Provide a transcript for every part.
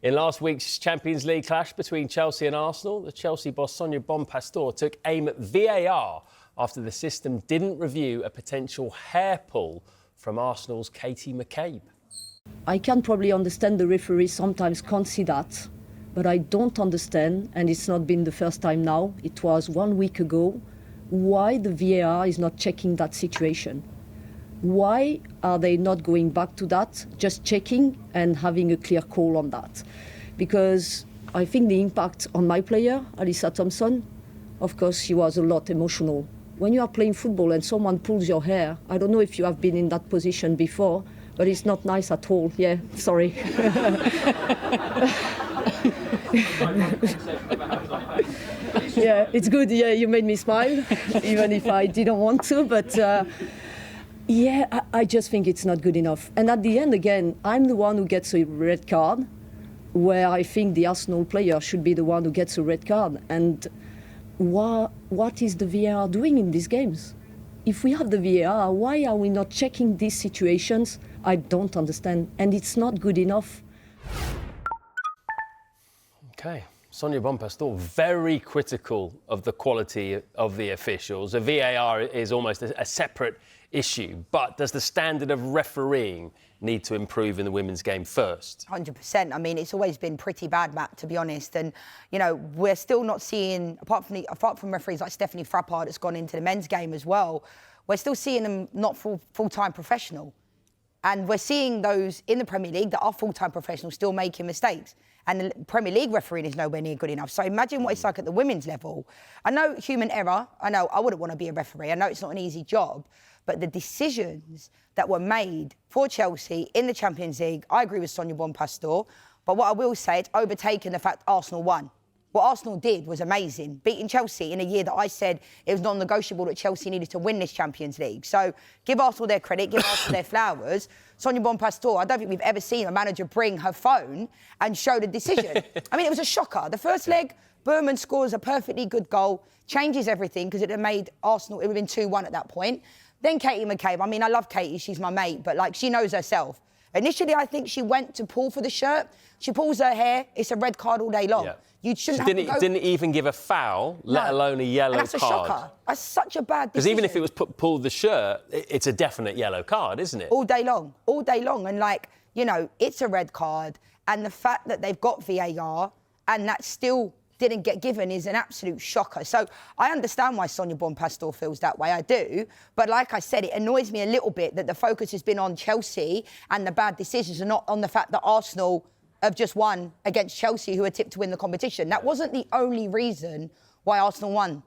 In last week's Champions League clash between Chelsea and Arsenal, the Chelsea boss Sonia Bonpastor took aim at VAR after the system didn't review a potential hair pull from Arsenal's Katie McCabe. I can probably understand the referees sometimes can't see that, but I don't understand, and it's not been the first time now, it was 1 week ago, why the VAR is not checking that situation. Why are they not going back to that, just checking and having a clear call on that? Because I think the impact on my player, Alyssa Thompson, of course, she was a lot emotional. When you are playing football and someone pulls your hair, I don't know if you have been in that position before, but it's not nice at all. Yeah, sorry. Yeah, it's good. Yeah, you made me smile, even if I didn't want to, but yeah, I just think it's not good enough. And at the end, again, I'm the one who gets a red card, where I think the Arsenal player should be the one who gets a red card. And what is the VAR doing in these games? If we have the VAR, why are we not checking these situations? I don't understand, and it's not good enough. OK. Sonia Bonpastor, very critical of the quality of the officials. A VAR is almost a separate issue, but does the standard of refereeing need to improve in the women's game first? 100%. I mean, it's always been pretty bad, Matt, to be honest. And, you know, we're still not seeing, apart from referees like Stephanie Frappard that's gone into the men's game as well, we're still seeing them not full-time professional. And we're seeing those in the Premier League that are full-time professionals still making mistakes. And the Premier League refereeing is nowhere near good enough. So imagine what it's like at the women's level. I know human error. I know I wouldn't want to be a referee. I know it's not an easy job. But the decisions that were made for Chelsea in the Champions League, I agree with Sonia Bonpastor. But what I will say, it's overtaken the fact Arsenal won. What Arsenal did was amazing, beating Chelsea in a year that I said it was non-negotiable that Chelsea needed to win this Champions League. So give Arsenal their credit, give Arsenal their flowers. Sonia Bonpastor, I don't think we've ever seen a manager bring her phone and show the decision. I mean, it was a shocker. The first leg, Berman scores a perfectly good goal, changes everything because it had made Arsenal, it would have been 2-1 at that point. Then Katie McCabe, I mean, I love Katie, she's my mate, but like, she knows herself. Initially, I think she went to pull for the shirt. She pulls her hair, it's a red card all day long. Yeah. You shouldn't have to go... didn't even give a foul, let alone a yellow card. And that's a shocker. That's such a bad decision. Because even if it was pulled the shirt, it's a definite yellow card, isn't it? All day long. And, like, you know, it's a red card. And the fact that they've got VAR and that still didn't get given is an absolute shocker. So I understand why Sonia Bonpastor feels that way, I do. But like I said, it annoys me a little bit that the focus has been on Chelsea and the bad decisions and not on the fact that Arsenal have just won against Chelsea, who are tipped to win the competition. That wasn't the only reason why Arsenal won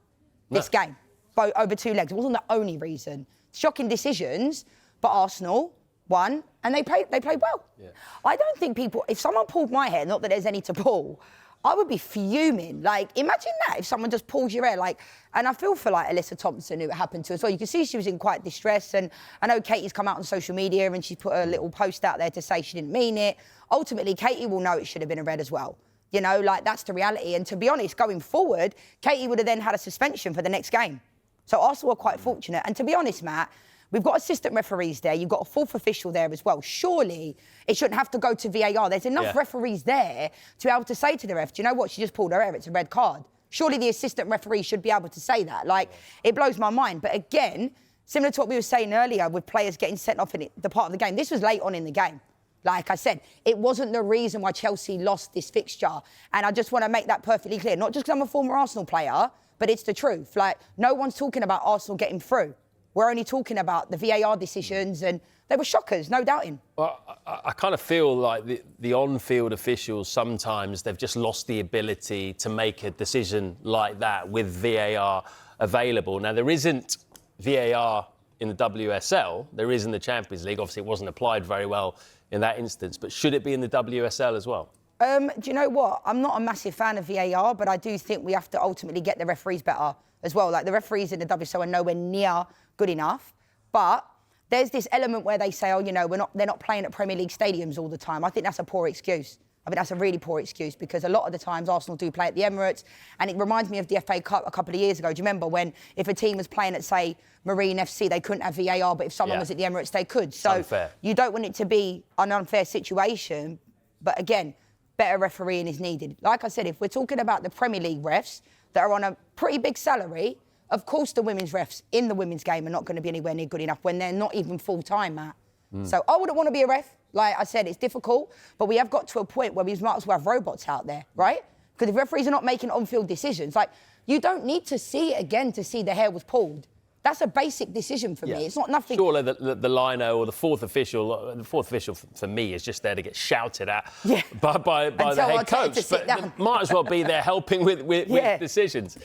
this game over 2 legs. It wasn't the only reason. Shocking decisions, but Arsenal won and they played well. Yeah. I don't think people, if someone pulled my hair, not that there's any to pull, I would be fuming. Like, imagine that, if someone just pulls your hair. Like, and I feel for, like, Alyssa Thompson, who it happened to as well. You can see she was in quite distress. And I know Katie's come out on social media and she put a little post out there to say she didn't mean it. Ultimately, Katie will know it should have been a red as well. You know, like, that's the reality. And to be honest, going forward, Katie would have then had a suspension for the next game. So Arsenal were quite fortunate. And to be honest, Matt, we've got assistant referees there. You've got a fourth official there as well. Surely it shouldn't have to go to VAR. There's enough referees there to be able to say to the ref, do you know what? She just pulled her hair. It's a red card. Surely the assistant referee should be able to say that. Like, it blows my mind. But again, similar to what we were saying earlier with players getting sent off in the part of the game, this was late on in the game. Like I said, it wasn't the reason why Chelsea lost this fixture. And I just want to make that perfectly clear. Not just because I'm a former Arsenal player, but it's the truth. Like, no one's talking about Arsenal getting through. We're only talking about the VAR decisions, and they were shockers, no doubting. Well, I kind of feel like the on-field officials, sometimes they've just lost the ability to make a decision like that with VAR available. Now, there isn't VAR in the WSL. There is in the Champions League. Obviously, it wasn't applied very well in that instance. But should it be in the WSL as well? Do you know what? I'm not a massive fan of VAR, but I do think we have to ultimately get the referees better as well. Like, the referees in the WSL are nowhere near good enough. But there's this element where they say, oh, you know, they're not playing at Premier League stadiums all the time. I think that's a poor excuse. I think that's a really poor excuse because a lot of the times Arsenal do play at the Emirates, and it reminds me of the FA Cup a couple of years ago. Do you remember when if a team was playing at, say, Marine FC, they couldn't have VAR, but if someone was at the Emirates, they could. So unfair. You don't want it to be an unfair situation. But again, better refereeing is needed. Like I said, if we're talking about the Premier League refs that are on a pretty big salary, of course the women's refs in the women's game are not going to be anywhere near good enough when they're not even full-time, Matt. So I wouldn't want to be a ref. Like I said, it's difficult, but we have got to a point where we might as well have robots out there, right? Because if referees are not making on-field decisions, like, you don't need to see it again to see the hair was pulled. That's a basic decision for me. It's not nothing. Surely the lino or the fourth official for me is just there to get shouted at by the head coach. But might as well be there helping with decisions.